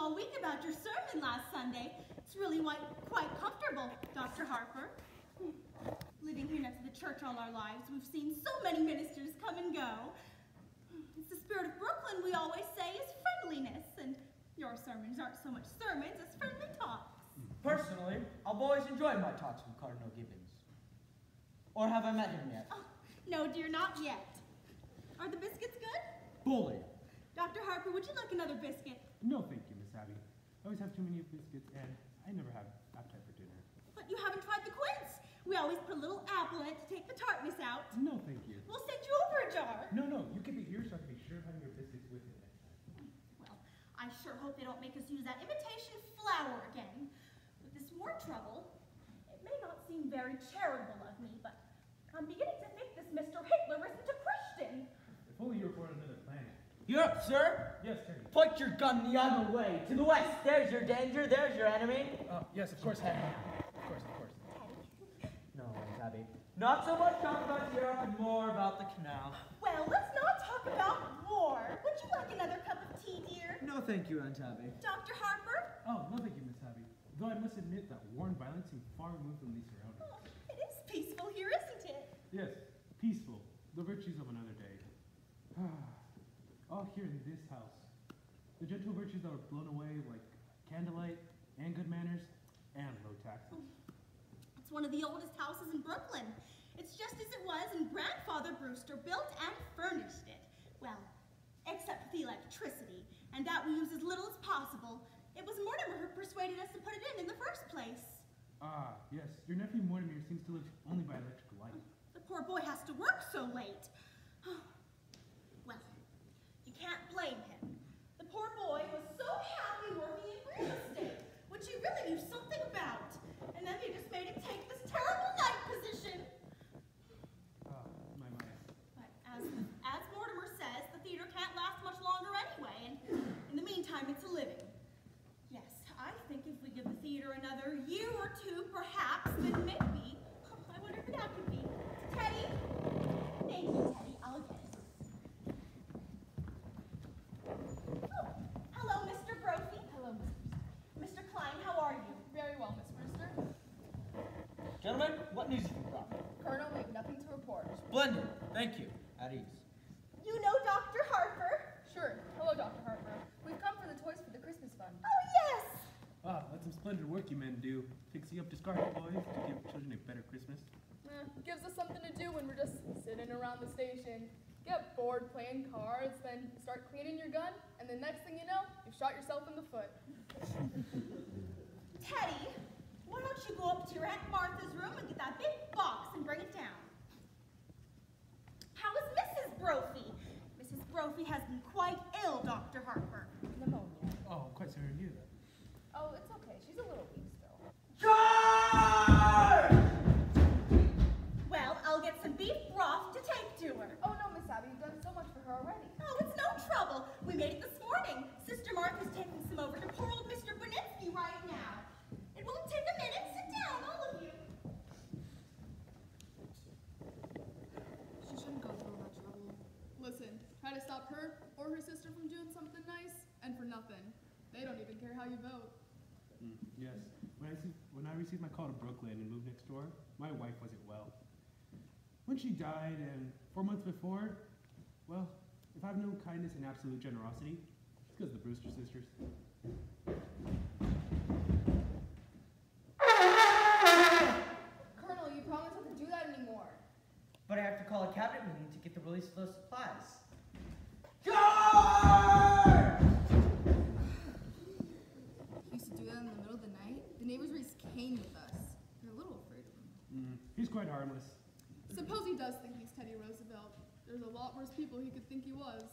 all week about your sermon last Sunday. It's really quite comfortable, Dr. Harper. Living here next to the church all our lives, we've seen so many ministers come and go. It's the spirit of Brooklyn, we always say, is friendliness, and your sermons aren't so much sermons as friendly talks. Personally, I've always enjoyed my talks with Cardinal Gibbons. Or have I met him yet? Oh, no, dear, not yet. Are the biscuits good? Bully. Dr. Harper, would you like another biscuit? No, thank you, Miss Abby. I always have too many biscuits, and I never have appetite for dinner. But you haven't tried the quince. We always put a little apple in it to take the tartness out. No, thank you. We'll send you over a jar. No, you keep it here so I can be sure of having your biscuits with it next time. Well, I sure hope they don't make us use that imitation flour again. With this war trouble, it may not seem very charitable of me, but I'm beginning to think this Mr. Hitler isn't a Christian. If only you were born on another planet. You're up, sir. Yes, Teddy. Put your gun the other way. To the west. There's your danger. There's your enemy. Yes, of course, Teddy. Of course. No, Miss Abby. Not so much talk about Europe and more about the canal. Well, let's not talk about war. Would you like another cup of tea, dear? No, thank you, Aunt Abby. Dr. Harper? Oh, no, thank you, Miss Abby. Though I must admit that war and violence seem far removed from these surroundings. Oh, it is peaceful here, isn't it? Yes, peaceful. The virtues of another day. All here in this house. The gentle virtues that were blown away like candlelight and good manners and low taxes. It's one of the oldest houses in Brooklyn. It's just as it was, and Grandfather Brewster built and furnished it. Well, except for the electricity, and that we use as little as possible. It was Mortimer who persuaded us to put it in the first place. Ah, yes. Your nephew Mortimer seems to live only by electric light. The poor boy has to work so late. Well, you can't blame him. The poor boy was so happy working in real estate, which he really knew something about. And then they just made him take this terrible night position. My. But as Mortimer says, the theater can't last much longer anyway, and in the meantime, it's a living. Yes, I think if we give the theater another year or two, perhaps, then maybe. I wonder who that could be. Teddy? Thank you, Teddy. I'll get it. Oh, hello, Mr. Brophy. Hello, Miss Brewster. Mr. Klein, how are you? Very well, Miss Brewster. Gentlemen, what news have you brought? Colonel, we have nothing to report. Splendid. Thank you. At ease. You know Dr. Harper? Sure. Hello, Dr. Harper. We've come for the toys for the Christmas fund. Oh, yes! That's some splendid work you men do. Fixing up discarded toys to give children a better Christmas. Gives us something to do when we're just sitting around the station. Get bored playing cards, then start cleaning your gun, and the next thing you know, you've shot yourself in the foot. Teddy, why don't you go up to your Aunt Martha's room and get that big box and bring it down? How is Mrs. Brophy? Mrs. Brophy has been quite ill, Dr. Harper. Pneumonia. Oh, I'm quite sorry to hear that. Oh, it's okay. She's a little weak still. Charge! Well, I'll get some beef broth to take to her. Oh, no, Miss Abby, you've done so much for her already. Oh, it's no trouble. We made it this morning. Sister Martha's taking some over to poor old Mr. Boninsky right now. It won't take a minute. Sit down, all of you. She shouldn't go through all that trouble. Listen, try to stop her or her sister from doing something nice, and for nothing. They don't even care how you vote. Yes. When I received my call to Brooklyn and moved next door, my wife wasn't well. When she died, and 4 months before, well, if I have no kindness and absolute generosity, it's because of the Brewster sisters. Colonel, you promised not to do that anymore. But I have to call a cabinet meeting to get the release of those supplies. Charge! He used to do that in the middle of the night. The neighbors raised Cain with us. They're a little afraid of him. He's quite harmless. Suppose he does think he's Teddy Roosevelt. There's a lot worse people he could think he was.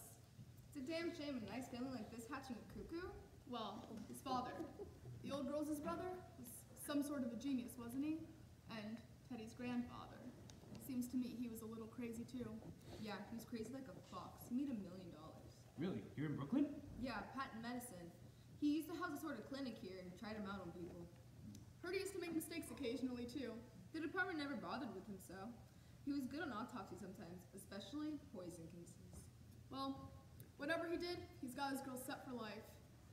It's a damn shame a nice family like this hatching a cuckoo. Well, his father, the old girl's brother, was some sort of a genius, wasn't he? And Teddy's grandfather. Seems to me he was a little crazy too. Yeah, he was crazy like a fox. He made $1 million. Really? Here in Brooklyn? Yeah, patent medicine. He used to house a sort of clinic here and tried him out on people. Heard he used to make mistakes occasionally too. The department never bothered with him, so. He was good on autopsy sometimes, especially poison cases. Well, whatever he did, he's got his girl set for life.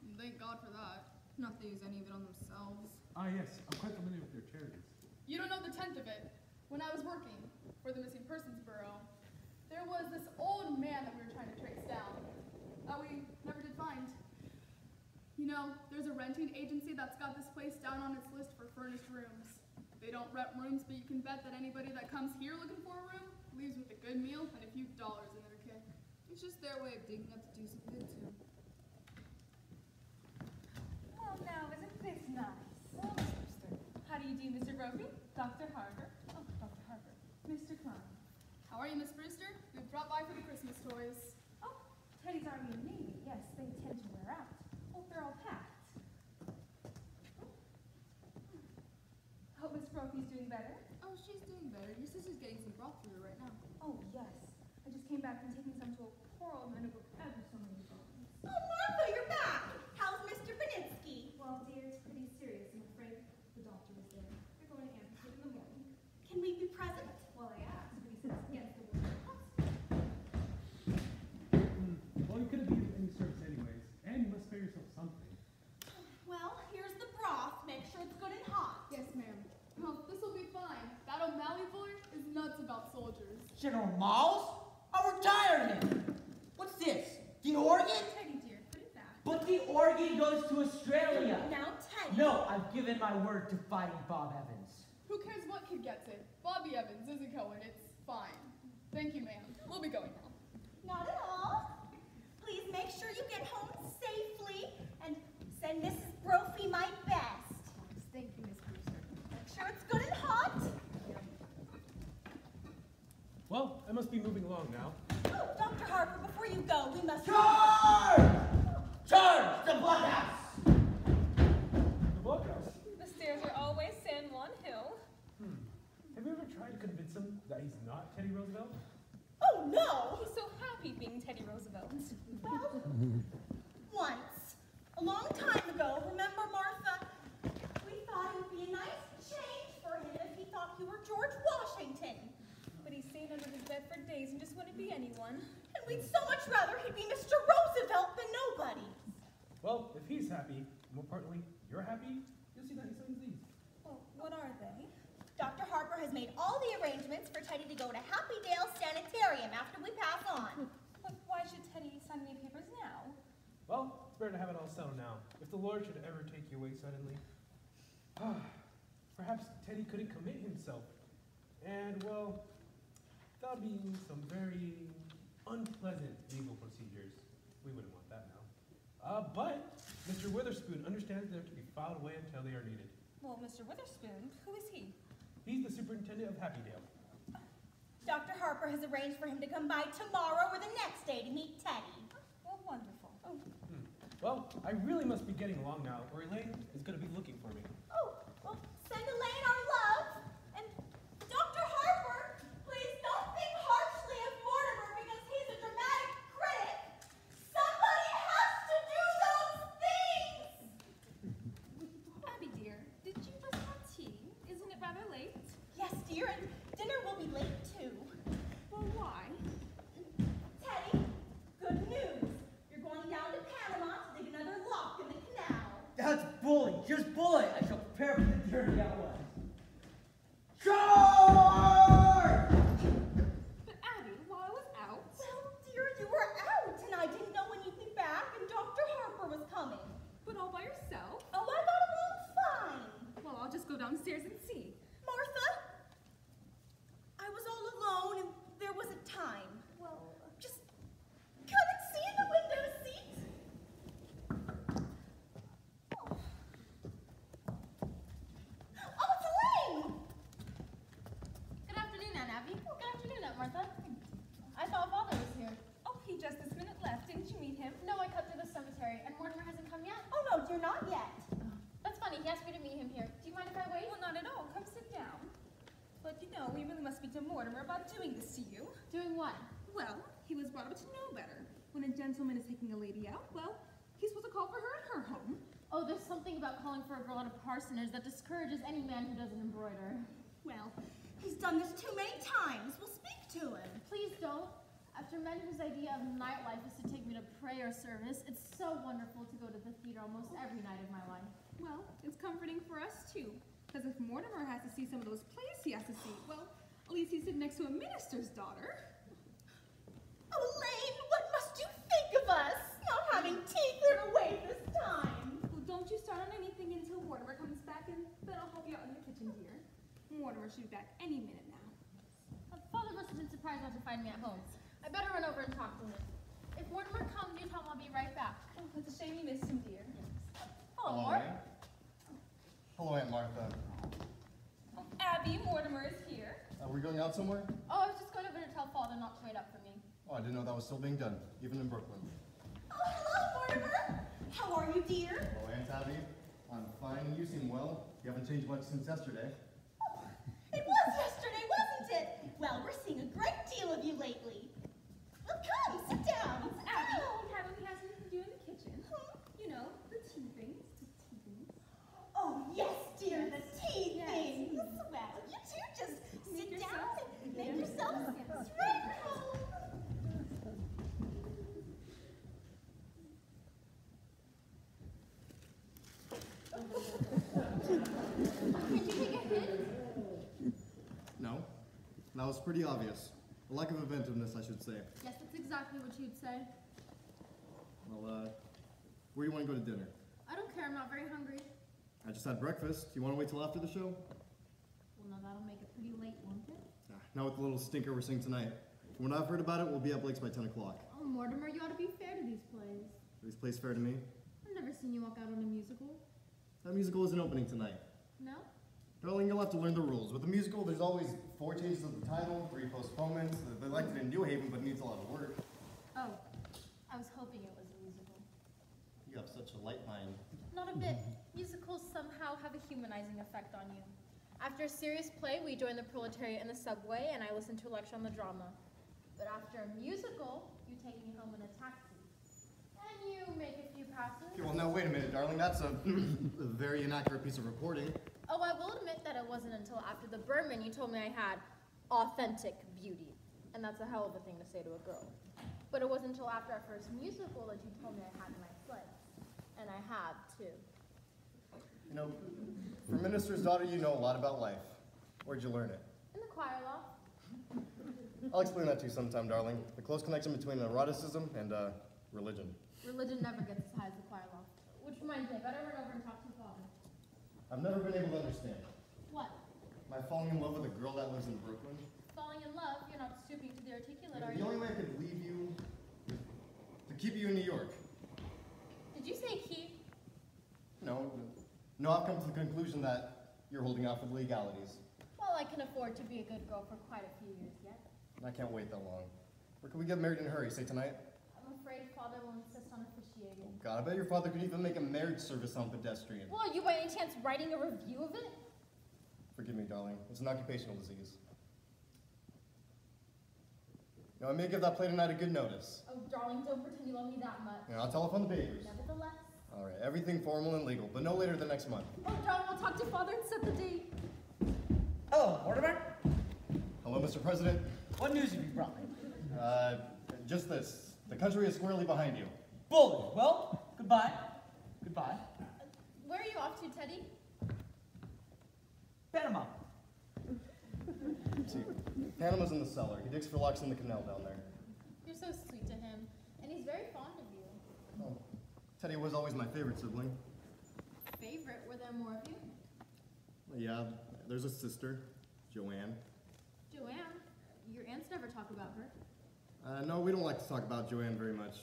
And thank God for that. Not they use any of it on themselves. Ah, yes, I'm quite familiar with their charities. You don't know the tenth of it. When I was working for the Missing Persons Bureau, there was this old man that we were trying to trace down that we never did find. You know, there's a renting agency that's got this place down on its list for furnished rooms. They don't rent rooms, but you can bet that anybody that comes here looking for a room leaves with a good meal and a few dollars in their kit. It's just their way of digging up to do some good to. Well, now, isn't this nice? Oh, Mr. How do you do, Mr. Brophy? Dr. Harper? Oh, Dr. Harper. Mr. Klein. How are you, Miss Brewster? We've dropped by for the Christmas toys. Oh, Teddy's Army and Navy. Yes, they tend to wear out. Hope they're all packed. Hope Miss Brophy's doing better. Oh, she's doing better. Your sister's getting some broth through her right now. Oh, yes. I just came back from taking some to a poor old man who broke ever so many bones. Oh, Martha, you're back. How's Mr. Benitsky? Well, dear, it's pretty serious. I'm afraid the doctor was there. They're going to amputate in the morning. Can we be present? Well, I asked, but he said it's against the rules of the hospital. Well, you couldn't be in any service anyways, and you must spare yourself something. Well, here's the broth. Make sure it's good and hot. Yes, ma'am. Well, this'll be fine. That O'Malley boy is nuts about soldiers. General Miles? I'll retire him. What's this? The organ? Teddy, dear, put it back. But the organ goes to Australia. Now, Teddy. No, I've given my word to fighting Bob Evans. Who cares what kid gets it? Bobby Evans isn't going. It's fine. Thank you, ma'am. We'll be going now. Not at all. Please make sure you get home safely and send Mrs. Brophy my best. Thank you, Miss Brewster. Make sure it's good and hot. Well, I must be moving along now. Oh, Dr. Harper, before you go, we must... Charge! Charge the blockhouse! The blockhouse? The stairs are always San Juan Hill. Have you ever tried to convince him that he's not Teddy Roosevelt? Oh, no! He's so happy being Teddy Roosevelt. Well, once, a long time ago, remember, Martha? We thought it would be a nice change for him if he thought you were George Washington. But he stayed under his bed for days and just wouldn't be anyone. And we'd so much rather he'd be Mr. Roosevelt than nobody. Well, if he's happy, more importantly, you're happy, you'll see that he signs these. Well, what are they? Dr. Harper has made all the arrangements for Teddy to go to Happy Dale Sanitarium after we pass on. But why should Teddy sign any papers now? Well, it's better to have it all settled now. If the Lord should ever take you away suddenly. Perhaps Teddy couldn't commit himself. And, well, that'll be some very unpleasant legal procedures. We wouldn't want that now. But Mr. Witherspoon understands they're to be filed away until they are needed. Well, Mr. Witherspoon, who is he? He's the superintendent of Happydale. Dr. Harper has arranged for him to come by tomorrow or the next day to meet Teddy. Well, wonderful. Oh, Well, I really must be getting along now, or Elaine is going to be looking for me. Oh, well, send Elaine our love. And Dr. Harper, please don't think harshly of Mortimer because he's a dramatic critic. Somebody has to do those things. Abby, dear, did you just have tea? Isn't it rather late? Yes, dear, and dinner will be late too. Well, why? Teddy, good news. You're going down to Panama to dig another lock in the canal. That's bully, just bully. I shall prepare for the journey at once. Charge! But Abby, while I was out... Well, dear, you were out, and I didn't know when you'd be back, and Dr. Harper was coming. But all by yourself? Oh, I got along fine. Well, I'll just go downstairs and see. Martha, I was all alone, and there wasn't time. Well, Just come and see in the window seat. Oh, it's Elaine! good afternoon, Aunt Abby. Well, good afternoon, Aunt Martha. I thought Father was here. Oh, he just this minute left. Didn't you meet him? No, I cut through the cemetery, and Mortimer hasn't come yet. Oh, no, dear, not yet. That's funny. He asked me to meet him here. Do you mind if I wait? Well, not at all. Come sit down. But you know, we really must speak to Mortimer about doing this to you. Doing what? Well, he was brought up to know better. When a gentleman is taking a lady out, well, he's supposed to call for her at her home. Oh, there's something about calling for a girl at a parsonage that discourages any man who doesn't embroider. Well, he's done this too many times. We'll speak to him. Please don't. After men whose idea of nightlife is to take me to prayer service, it's so wonderful to go to the theater almost every night of my life. Well, it's comforting for us too. Because if Mortimer has to see some of those plays he has to see, well, at least he's sitting next to a minister's daughter. Oh, Elaine, what must you think of us? Not having tea cleared away this time. Well, don't you start on anything until Mortimer comes back, and then I'll help you out in the kitchen, dear. Mortimer should be back any minute now. Father must have been surprised not to find me at home. I better run over and talk to him. If Mortimer comes, you tell him I'll be right back. Oh, it's a shame you missed him, dear. Hello, Mort. Anne. Hello, Aunt Martha. Abby, Mortimer is here. We're going out somewhere? Oh, I was just going over to tell Father not to wait up for me. Oh, I didn't know that was still being done, even in Brooklyn. Oh, hello, Mortimer. How are you, dear? Hello, Aunt Abby. I'm fine, and you seem well. You haven't changed much since yesterday. Oh, it was yesterday, wasn't it? Well, we're seeing a great deal of you lately. Well, come, sit down. It's Abby. Haven't we had something to do in the kitchen? You know, the tea things. Oh, yes, dear, the tea Yes. things. Well, you two just Make sit down yourselves- and make yes. yourselves Yes. right at home. Can't you take a hint? No? That was pretty obvious. A lack of inventiveness, I should say. Yes, that's exactly what you'd say. Well, where do you want to go to dinner? I don't care, I'm not very hungry. I just had breakfast. You want to wait till after the show? Well, now that'll make it pretty late, won't it? Not with the little stinker we're seeing tonight. From what I've heard about it, we'll be at Blake's by 10 o'clock. Oh, Mortimer, you ought to be fair to these plays. Are these plays fair to me? I've never seen you walk out on a musical. That musical isn't opening tonight. No? Darling, you'll have to learn the rules. With a musical, there's always 4 changes of the title, 3 postponements. They liked it in New Haven, but it needs a lot of work. Oh, I was hoping it was a musical. You have such a light mind. Not a bit. Musicals somehow have a humanizing effect on you. After a serious play, we join the proletariat in the subway, and I listen to a lecture on the drama. But after a musical, you take me home in a taxi. And you make a few passes. Okay, well, now, wait a minute, darling. That's a, a very inaccurate piece of reporting. Oh, I will admit that it wasn't until after the Berman you told me I had authentic beauty. And that's a hell of a thing to say to a girl. But it wasn't until after our first musical that you told me I had nice legs. And I have, too. You know, for a minister's daughter, you know a lot about life. Where'd you learn it? In the choir loft. I'll explain that to you sometime, darling. The close connection between eroticism and, religion. Religion never gets as high as the choir loft. Which reminds me, I better run over and talk to your father. I've never been able to understand. What? Am I falling in love with a girl that lives in Brooklyn? Falling in love? You're not stooping to the articulate, are The you? only way I could leave you is to keep you in New York. Did you say keep? No, I've come to the conclusion that you're holding out for the legalities. Well, I can afford to be a good girl for quite a few years yet. And I can't wait that long. Or can we get married in a hurry, say tonight? I'm afraid father will insist on officiating. God, I bet your father could even make a marriage service sound pedestrian. Well, are you by any chance writing a review of it? Forgive me, darling. It's an occupational disease. Now, I may give that play tonight a good notice. Oh, darling, don't pretend you love me that much. I'll telephone the papers. Nevertheless. All right, everything formal and legal, but no later than next month. Oh, darling, I'll talk to father and set the date. Hello, Mortimer. Hello, Mr. President. What news have you brought me? Just this. The country is squarely behind you. Bully. Well, goodbye. Goodbye. Where are you off to, Teddy? Panama. See, Panama's in the cellar. He digs for locks in the canal down there. You're so sweet to him, and he's very fond of you. Oh, Teddy was always my favorite sibling. Favorite? Were there more of you? Yeah, there's a sister, Joanne. Joanne? Your aunts never talk about her. No, we don't like to talk about Joanne very much.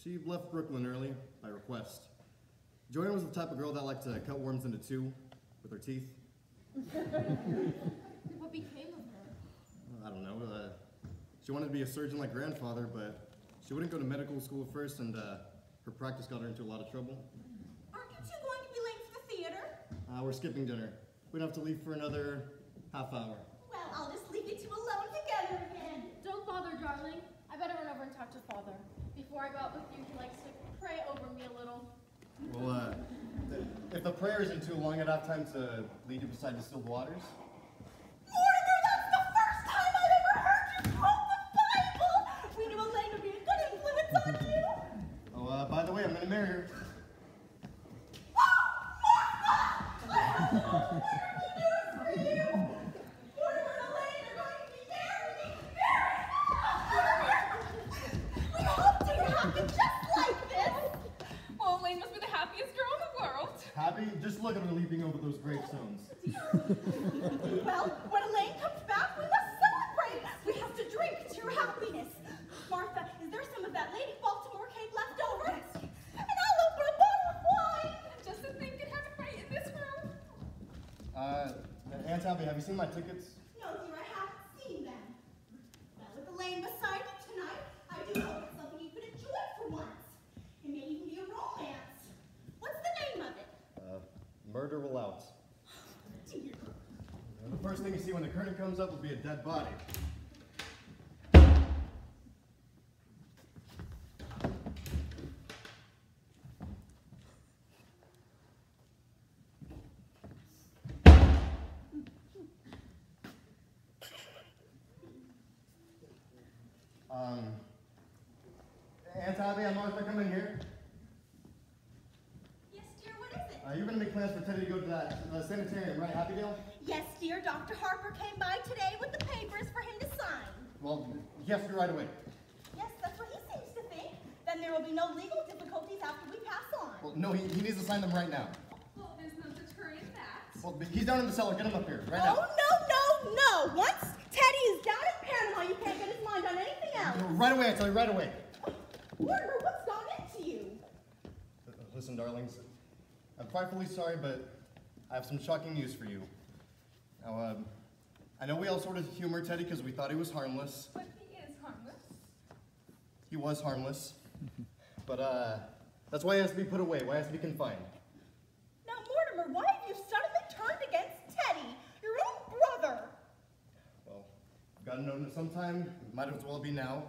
She left Brooklyn early, by request. Joanne was the type of girl that liked to cut worms into 2 with her teeth. What became of her? I don't know. She wanted to be a surgeon like grandfather, but she wouldn't go to medical school first, and her practice got her into a lot of trouble. Aren't you two going to be late for the theater? We're skipping dinner. We'd have to leave for another half hour. Well, I'll just leave you two alone together again. Don't bother, darling. I better run over and talk to father. Before I go out with you, he likes to pray over me a little. Well, if the prayer isn't too long, I'd have time to lead you beside distilled waters. Mortimer, that's the first time I've ever heard you quote the Bible! We We hoped it would happen just like this. Well, Elaine must be the happiest girl in the world. Happy? Just look at her leaping over those gravestones. Well, when Elaine comes back, we must celebrate. We have to drink to your happiness. Martha, is there some of that Lady Baltimore cake left over? And I'll open a bottle of wine. Just to think it happened right in this room. Aunt Abby, have you seen my tickets? No, dear, I haven't seen them. Well, with Elaine beside you tonight, I do hope it's something you could enjoy for once. It may even be a romance. What's the name of it? Murder Will Out. Dear. The first thing you see when the curtain comes up will be a dead body. Aunt Abby and Martha, come in here. Yes, dear, what is it? You're going to make plans for Teddy to go to that sanitarium, right, Happydale? Yes, dear, Dr. Harper came by today with the papers for him to sign. Well, he has to go right away. Yes, that's what he seems to think. Then there will be no legal difficulties after we pass on. Well, no, he needs to sign them right now. Well, there's no deterring that. Well, he's down in the cellar. Get him up here, right Oh, now. no. Once Teddy is down in Panama, you can't get his mind on anything else. Right away, I tell you, right away. Mortimer, what's gone into you? Listen, darlings, I'm frightfully sorry, but I have some shocking news for you. Now, I know we all sort of humored Teddy because we thought he was harmless. But he is harmless. He was harmless. But, that's why he has to be put away, why he has to be confined. Now, Mortimer, why have you suddenly turned against Teddy, your own brother? Well, gotta know that sometime, might as well be now.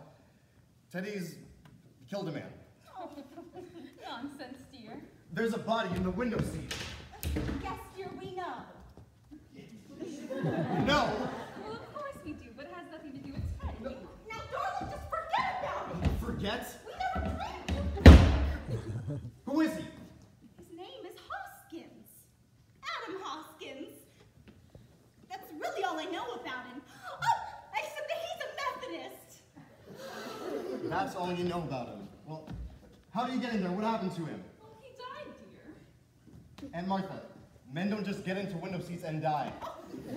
Teddy's killed a man. Oh, nonsense, dear. There's a body in the window seat. Yes, dear, we know. No! Well, of course we do, but it has nothing to do with Teddy. Now, darling, just forget about it. Forget? We never dreamed. Who is he? His name is Hoskins. Adam Hoskins. That's really all I know about him. Oh, except that he's a Methodist. That's all you know about him. Well, how did he get in there? What happened to him? Well, he died, dear. And Martha, men don't just get into window seats and die. Oh,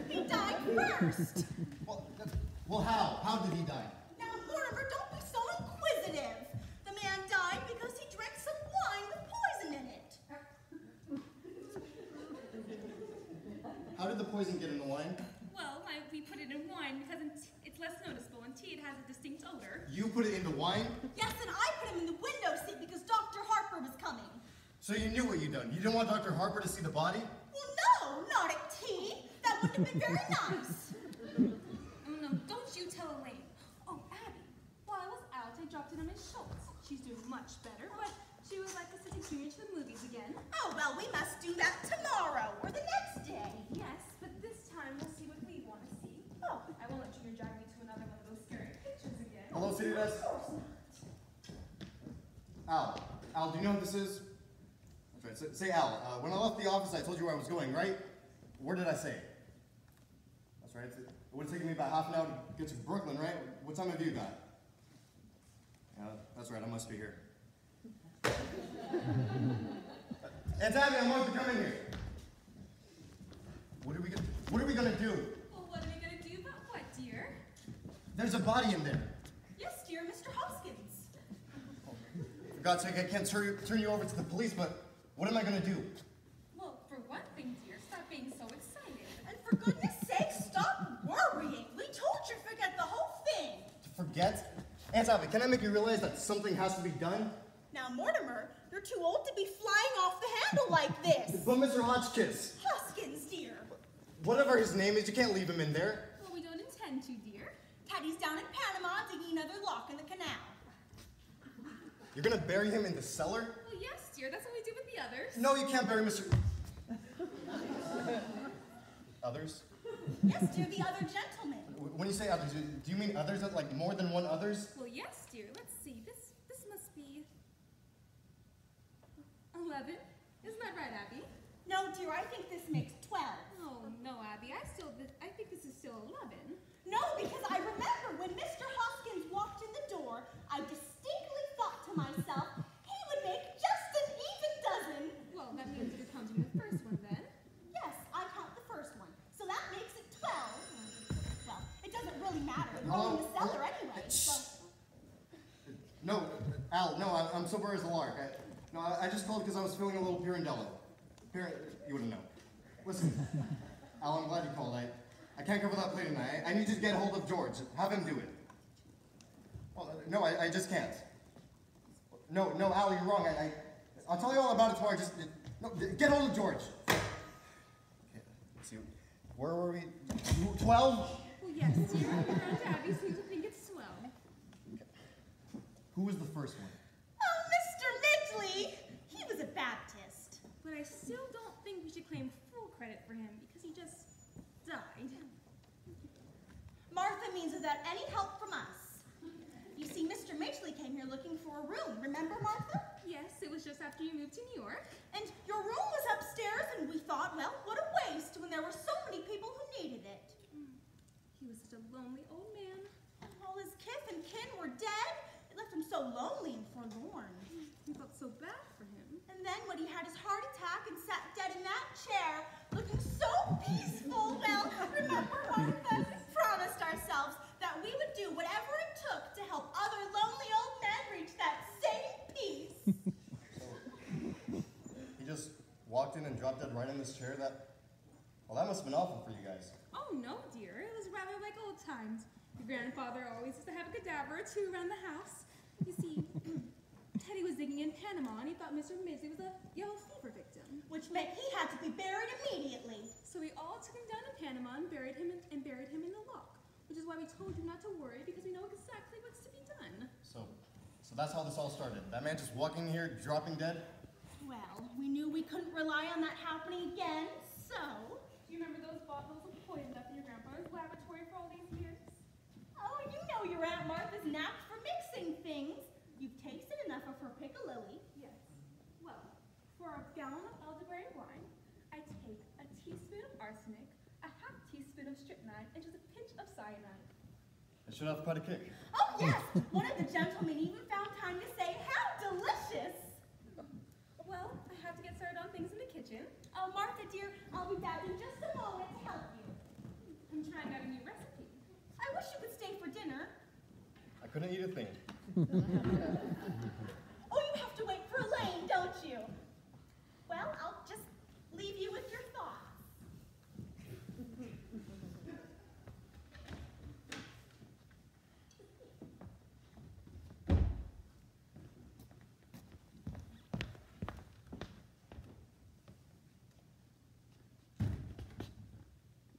he died first. Well, how? How did he die? Now, Mortimer, don't be so inquisitive. The man died because he drank some wine with poison in it. How did the poison get in the wine? Well, we put it in wine because it's less noticeable. In tea, it has a distinct odor. You put it into wine? Yes, and I put him in the window seat because Dr. Harper was coming. So you knew what you'd done. You didn't want Dr. Harper to see the body? Well, no, not at tea. That wouldn't have been very nice. Oh, no, don't you tell Elaine. Oh, Abby, while I was out, I dropped in on Miss Schultz. She's doing much better, but she would like us to take Junior to the movies again. Oh, well, we must do that tomorrow or the next day. Yes, but this time we'll see what we want to see. Oh, I won't let Junior drag me to another one of those scary pictures again. Hello, City Desk? Al. Al, do you know what this is? That's right. Say Al. When I left the office, I told you where I was going, right? Where did I say? That's right. It would have taken me about half an hour to get to Brooklyn, right? What time have you got? Yeah, that's right. I must be here. Aunt Abby, I want to come in here. What are we gonna do? Well, what are we going to do about what, dear? There's a body in there. yes, dear, Mr. Hoskins. For God's sake, I can't turn you over to the police, but what am I gonna do? Well, for one thing, dear, stop being so excited. And for goodness sake, stop worrying. We told you to forget the whole thing. To forget? Aunt Abby, can I make you realize that something has to be done? Now, Mortimer, you're too old to be flying off the handle like this. But Mr. Hotchkiss, Hoskins, dear. whatever his name is, you can't leave him in there. Well, we don't intend to, dear. Teddy's down in Panama digging another lock in the canal. You're gonna bury him in the cellar? Well, yes, dear, that's what we do with the others. No, you can't bury Mr. Others? Yes, dear, the other gentleman. When you say others, do you mean others, like more than one others? Well, yes, dear. Let's see. This must be 11. Isn't that right, Abby? No, dear, I think this makes 12. till 11. No, because I remember when Mr. Hoskins walked in the door, I distinctly thought to myself, he would make just an even dozen. Well, that means you're counting the first one then. Yes, I count the first one, so that makes it 12. Well, it doesn't really matter. You're all in the cellar anyway, so... No, Al, no, I'm sober as a lark. I just called because I was feeling a little Pirandello. You wouldn't know. Listen, Al, I'm glad you called. I can't cover that plate tonight. I need you to get a hold of George. Have him do it. Well, no, I just can't. No, Al, you're wrong. I'll tell you all about it tomorrow. No, get hold of George. Okay, let's see. Where were we? 12? Well, yes, dear. Your Aunt Abby seems to think it's swell. Okay. Who was the first one? Oh, Mr. Midgley! He was a Baptist. But I still don't think we should claim full credit for him because he just died. Martha means without any help from us. You see, Mr. Midgley came here looking for a room. Remember, Martha? Yes, it was just after you moved to New York. And your room was upstairs, and we thought, well, what a waste when there were so many people who needed it. He was such a lonely old man. And all his kith and kin were dead. It left him so lonely and forlorn. We felt so bad for him. And then when he had his heart attack and sat dead in that chair, looking so peaceful, well, remember, Martha, we promised ourselves that we would do whatever it took to help other lonely old men reach that same peace. He just walked in and dropped dead right in this chair? Well, that must have been awful for you guys. Oh, no, dear. It was rather like old times. Your grandfather always used to have a cadaver or two around the house. You see, Teddy was digging in Panama, and he thought Mr. Midgley was a yellow fever victim. Which meant he had to be buried immediately. So we all took him down to Panama and buried him in the lock, which is why we told you not to worry, because we know exactly what's to be done. So that's how this all started. That man just walking here, dropping dead? Well, we knew we couldn't rely on that happening again, so... Do you remember those bottles of poison left in your grandfather's laboratory for all these years? Oh, you know your Aunt Martha's knack for mixing things. You've tasted enough of her piccalilli. Yes. Well, for a gallon of elderberry wine, I take a teaspoon of arsenic, a half teaspoon of strychnine, and just a pinch of cyanide. It should have quite a kick. Oh, yes! One of the gentlemen even found time to say, how delicious! Well, I have to get started on things in the kitchen. Oh, Martha, dear, I'll be back in just a moment to help you. I'm trying out a new recipe. I wish you would stay for dinner. I couldn't eat a thing. Oh, you have to wait for Elaine, don't you? Well, I'll just leave you with your thoughts.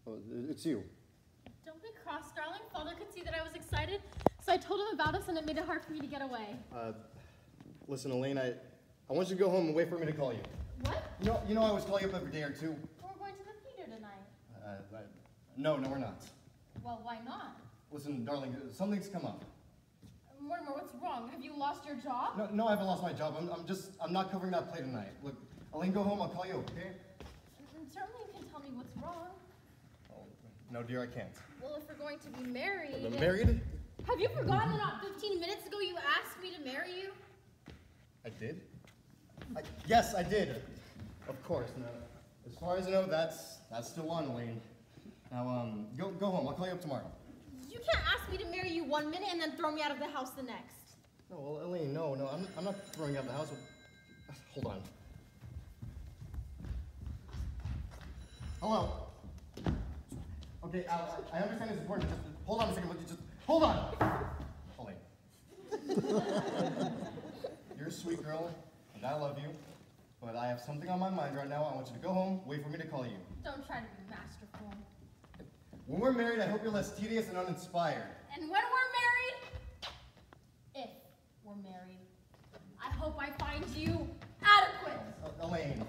Oh, it's you. Don't be cross, darling. Father could see that I was excited, so I told him about us, and it made it hard for me to get away. Listen, Elaine, I want you to go home and wait for me to call you. What? You know I always call you up every day or two. We're going to the theater tonight. No, we're not. Well, why not? Listen, darling, something's come up. Mortimer, what's wrong? Have you lost your job? No, I haven't lost my job. I'm not covering that play tonight. Look, Elaine, go home. I'll call you, okay? Certainly you can tell me what's wrong. Oh, no, dear, I can't. Well, if we're going to be married... Married? Have you forgotten that not 15 minutes ago you asked me to marry you? I did? Yes, I did. Of course. Now, as far as I know, that's still on, Elaine. Now, go home. I'll call you up tomorrow. You can't ask me to marry you one minute and then throw me out of the house the next. No, well, Elaine, no, I'm not throwing you out of the house. Hold on. Hello. Okay, Al, I understand it's important. Just hold on a second. Just hold on. Elaine. You're a sweet girl, and I love you. But I have something on my mind right now. I want you to go home, wait for me to call you. Don't try to be masterful. When we're married, I hope you're less tedious and uninspired. And when we're married, if we're married, I hope I find you adequate. Elaine.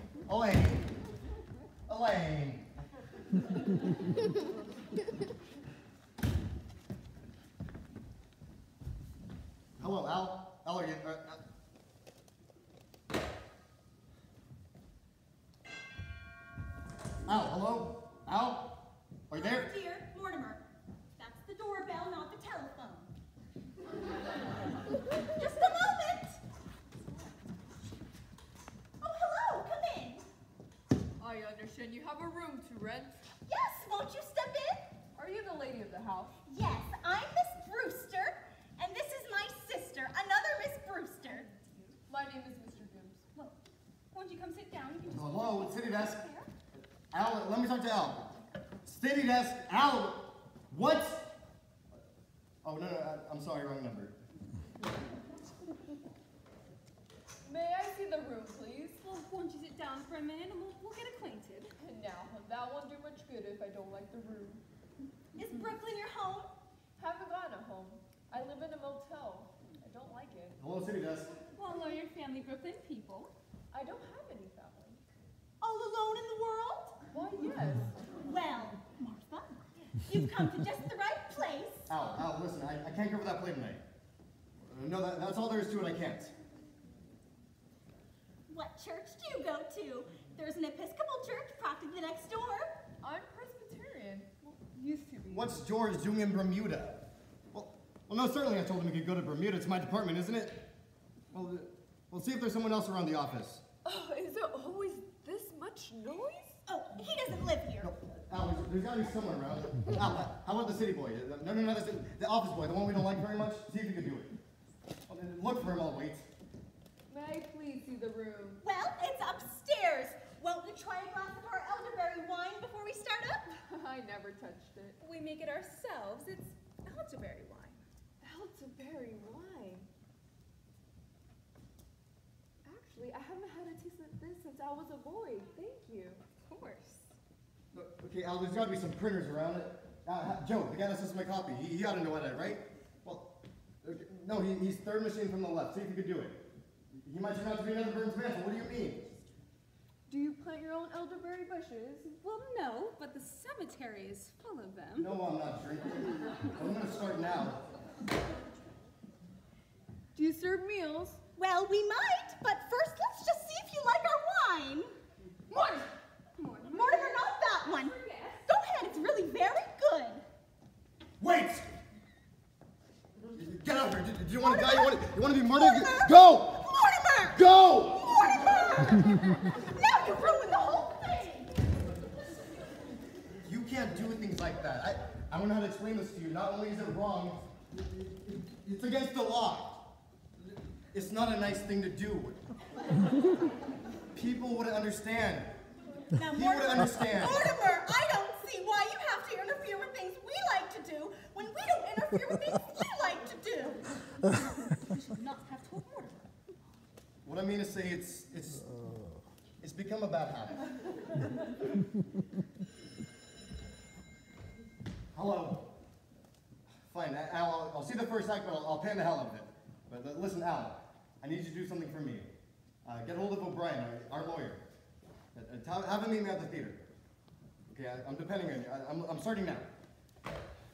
Hello, Al. Al, are you... Al, hello? Al? Are you there? Oh, dear, Mortimer, understand you have a room to rent. Yes, won't you step in? Are you the lady of the house? Yes, I'm Miss Brewster, and this is my sister, another Miss Brewster. My name is Mr. Gibbs. Well, won't you come sit down? You can just Hello, it's City Desk. there. Al, let me talk to Al. City Desk, Al. What? Oh, no, I'm sorry, wrong number. May I see the room, please? Well, won't you sit down for a minute and we'll get acquainted? And now, that won't do much good if I don't like the room. Is Brooklyn your home? Haven't gotten a home. I live in a motel. I don't like it. Hello, City Desk. Well, are your family Brooklyn people? I don't have any family. All alone in the world? Why, yes. Well, Martha, you've come to just the right place. Al, listen, I can't go for that play tonight. No, that's all there is to it, I can't. What church do you go to? There's an Episcopal church practically next door. I'm Presbyterian. Well, used to be. What's George doing in Bermuda? Well, no, certainly I told him he could go to Bermuda. It's my department, isn't it? Well, we'll see if there's someone else around the office. Oh, is there always this much noise? Oh, he doesn't live here. No, Al, there's gotta be someone around. Al, how about the city boy? No, the office boy, the one we don't like very much? See if you can do it. Well, then look for him, I'll wait. May I please see the room? Well, it's upstairs. Won't you try a glass of our elderberry wine before we start up? I never touched it. We make it ourselves. It's elderberry wine. Elderberry wine. Actually, I haven't had a taste of this since I was a boy. Thank you. Of course. Okay, Al, there's gotta be some printers around it. Joe, the guy that says my copy, he ought to know that, right? Well, okay, no, he's third machine from the left. See if you could do it. He might turn out to be another Burns Mantle. What do you mean? Do you plant your own elderberry bushes? Well, no, but the cemetery is full of them. No, I'm not drinking. I'm gonna start now. Do you serve meals? Well, we might, but first let's just see if you like our wine. Mortimer, not that one. Go ahead, it's really very good. Wait! Get out of here. Do you want to die? You want to be murdered? Go! Mortimer! Go! Mortimer! Now you ruined the whole thing. You can't do things like that. I don't know how to explain this to you. Not only is it wrong, it's against the law. It's not a nice thing to do. People wouldn't understand. Now, He would understand. Mortimer, I don't see why you have to interfere with things we like to do when we don't interfere with things you like to do. We should not have told Mortimer. What I mean to say, it's become a bad habit. Hello. Fine, Al, I'll see the first act, but I'll pan the hell out of it. But listen, Al, I need you to do something for me. Get hold of O'Brien, our lawyer. Have him meet me at the theater. Okay, I'm depending on you. I'm starting now.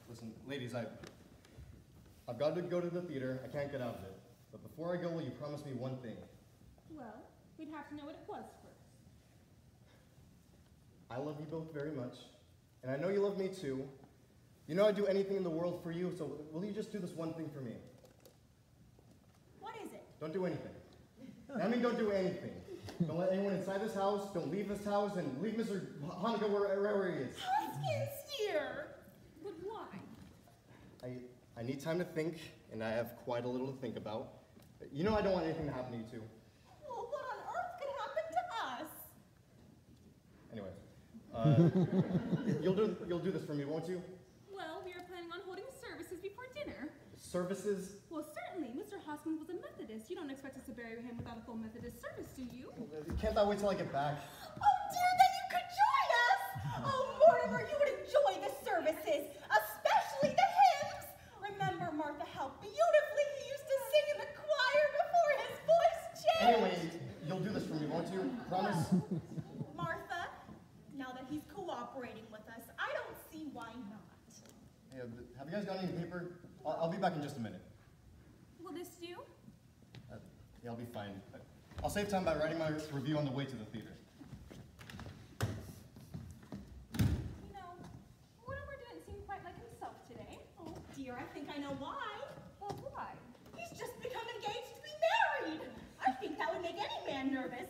Listen, ladies, I've got to go to the theater. I can't get out of it. But before I go, will you promise me one thing? Well, we'd have to know what it was first. I love you both very much, and I know you love me too. You know I'd do anything in the world for you, so will you just do this one thing for me? What is it? Don't do anything. I mean, don't do anything. Don't let anyone inside this house, don't leave this house, and leave Mr. Hanukkah wherever he is. Hoskins, dear. But why? I need time to think, and I have quite a little to think about. You know I don't want anything to happen to you two. Well, what on earth could happen to us? Anyway, you'll do this for me, won't you? Well, we were planning on holding services before dinner. Services? Well, certainly. Mr. Hoskins was a Methodist. You don't expect us to bury him without a full Methodist service, do you? Can't I wait till I get back? Oh, dear, then you could join us. Oh, Mortimer, you would enjoy the services, especially the hymns. Remember, Martha, how beautifully he used to sing in the choir before his voice changed. Anyway, you'll do this for me, won't you? Promise? Martha, now that he's cooperating with us, I don't see why not. Hey, have you guys got any paper? I'll be back in just a minute. Will this do? Yeah, I'll be fine. I'll save time by writing my review on the way to the theater. You know, Mortimer didn't seem quite like himself today. Oh, dear, I think I know why. Well, why? He's just become engaged to be married. I think that would make any man nervous.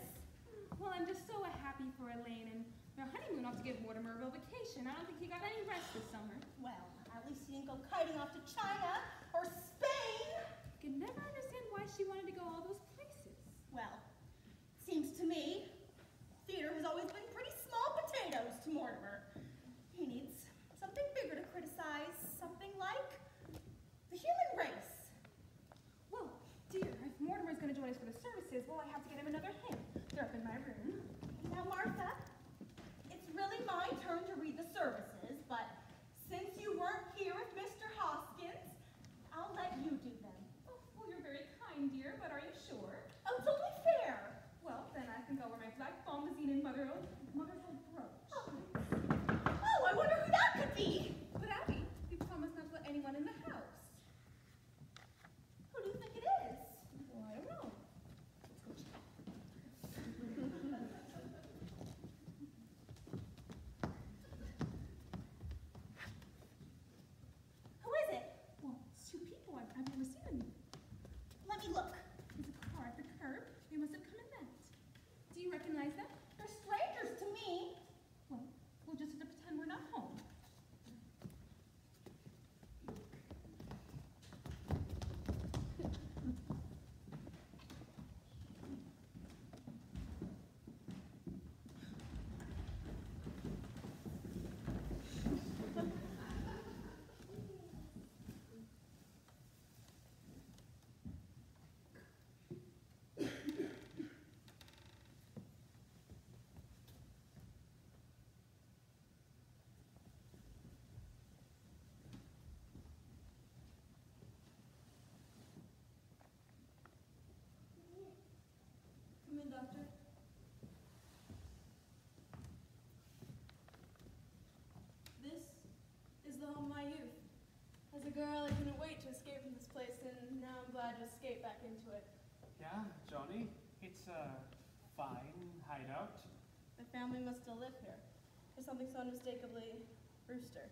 Well, I'm just so happy for Elaine, and Our honeymoon ought to give Mortimer a real vacation. I don't think he got any rest this summer. Well, at least he didn't go kiting off to China or Spain. I can never understand why she wanted to go all those places. Well, seems to me, theater has always been pretty small potatoes to Mortimer. He needs something bigger to criticize, something like the human race. Well, dear, if Mortimer's going to join us for the services, well, I have to get him another hymn. They're up in my room. Now, Martha, it's really my turn to read the services, but since you weren't here with Mr. Hoskins, I'll let you do them. Oh, well, you're very kind, dear, but are you sure? Oh, it's only fair. Well, then I can go wear my black bombazine and mother's old brooch. Oh, I wonder who that could be. But Abby, you promised not to let anyone in the house. Who do you think it is? Well, I don't know. Who is it? Well, it's two people. I've never seen them. Let me look. There's a car at the curb. They must have come in that. Do you recognize them? They're strangers to me. Well, we'll just have to pretend we're not home. Come in, Doctor. This is the home of my youth. As a girl, I couldn't wait to escape from this place, and now I'm glad to escape back into it. Yeah, Johnny, it's a fine hideout. My family must still live here. There's something so unmistakably Brewster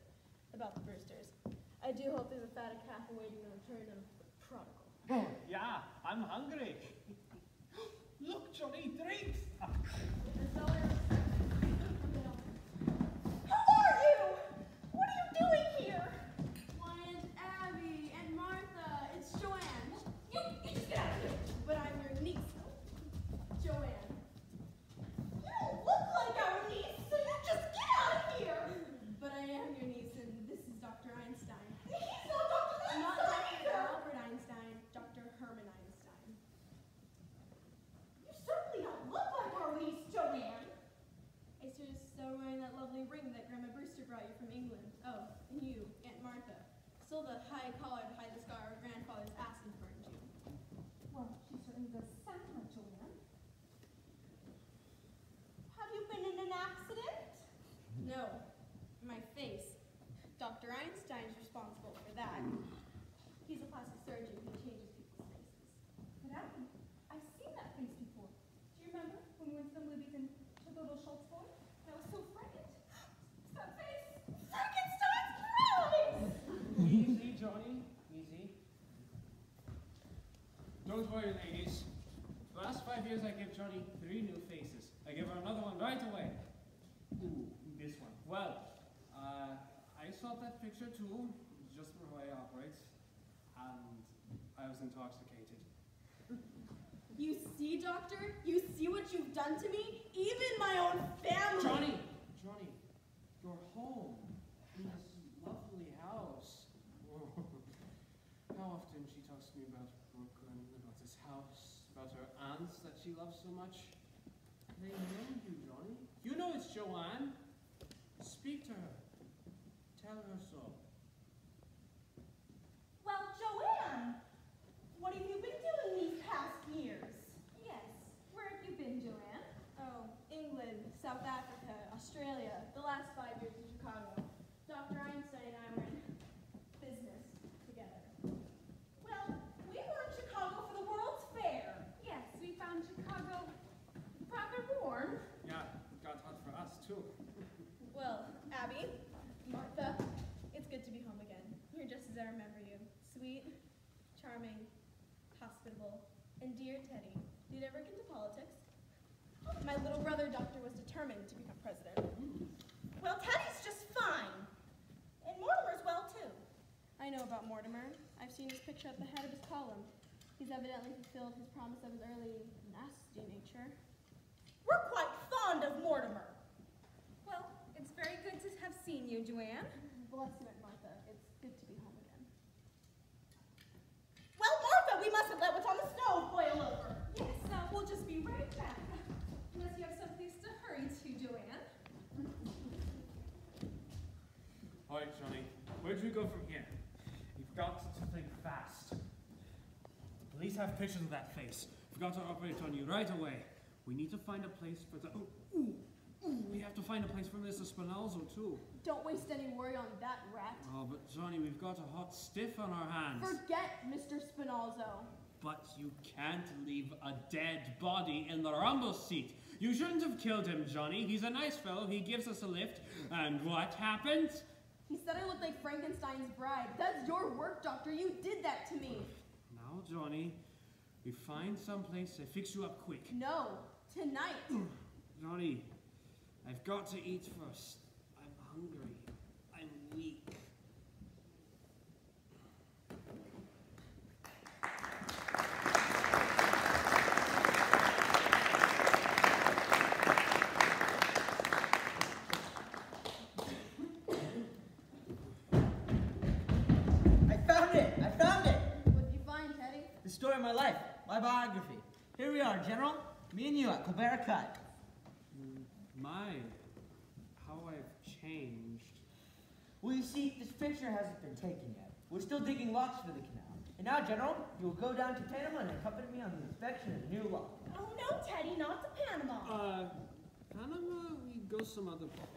about the Brewsters. I do hope there's a fatted calf awaiting the return of the prodigal. Oh, yeah, I'm hungry. Look, Johnny, drinks. Who are you? What are you doing here? Why, Aunt Abby and Martha, it's Joanne. You just get out of here. But I'm your niece, Joanne. You don't look like our niece, so you just get out of here. But I am your niece, and this is Dr. Einstein. He's not Dr. Not Einstein Dr. either. Albert Einstein, Dr. Herman Einstein. You certainly don't look like our niece, Joanne. I just wearing that lovely ring that Grandma Brewster brought you from England. Oh, and you, Aunt Martha. Still the high collar to hide the scar our grandfather's ashes burned you. Well, she certainly does sound like Joanne. Have you been in an accident? No, my face. Dr. Einstein's responsible for that. He's a plastic surgeon who changes people's faces. But Abby, I've seen that face before. Do you remember when we went to the movies and took the little Schultz boy? I was so frightened. It's that face. Frankenstein's prize! Easy, Johnny, easy. Don't worry, ladies. The last 5 years, I gave Johnny 3 new faces. I give her another one right away. Ooh, this one. Well, I saw that picture too, just before I operates, and I was intoxicated. You see, Doctor? You see what you've done to me? Even my own family! Johnny, your home, in this lovely house. How often she talks to me about Brooklyn, about this house, about her aunts that she loves so much. They know you, Johnny. You know it's Joanne. Speak to her. Tell her so. Well, Joanne, what have you been doing these past years? Yes. Where have you been, Joanne? Oh, England, South Africa, Australia, the last 5 years in Chicago. Dr. Einstein and I were in business together. Well, we were in Chicago for the World's Fair. Yes, we found Chicago rather warm. Yeah, it got hot for us too. Well, Abby, Martha, it's good to be home again. You're just as I remember you. Sweet, charming, hospitable, and dear Teddy. Did you ever get into politics? My little brother, Doctor, was determined to become president. I know about Mortimer. I've seen his picture at the head of his column. He's evidently fulfilled his promise of his early nasty nature. We're quite fond of Mortimer. Well, it's very good to have seen you, Joanne. Bless you, Aunt Martha. It's good to be home again. Well, Martha, we mustn't let what's on the stove boil over. Yes, we'll just be right back. Unless you have someplace to hurry to, Joanne. All right, Johnny, where do we go from here? You've got to think fast. The police have pictures of that face. We've got to operate on you right away. We need to find a place for the... we have to find a place for Mr. Spinalzo, too. Don't waste any worry on that rat. Oh, but Johnny, we've got a hot stiff on our hands. Forget Mr. Spinalzo. But you can't leave a dead body in the rumble seat. You shouldn't have killed him, Johnny. He's a nice fellow. He gives us a lift. And what happened? He said I looked like Frankenstein's bride. That's your work, Doctor. You did that to me. Now, Johnny, we find some place to fix you up quick. No, tonight. Johnny, I've got to eat first. I'm hungry. I'm weak. I found it! What did you find, Teddy? The story of my life, my biography. Here we are, General. Me and you at Colbert Cut. My, how I've changed. Well, you see, this picture hasn't been taken yet. We're still digging locks for the canal. And now, General, you will go down to Panama and accompany me on the inspection of the new lock. Oh no, Teddy, not to Panama. Panama, we go some other time.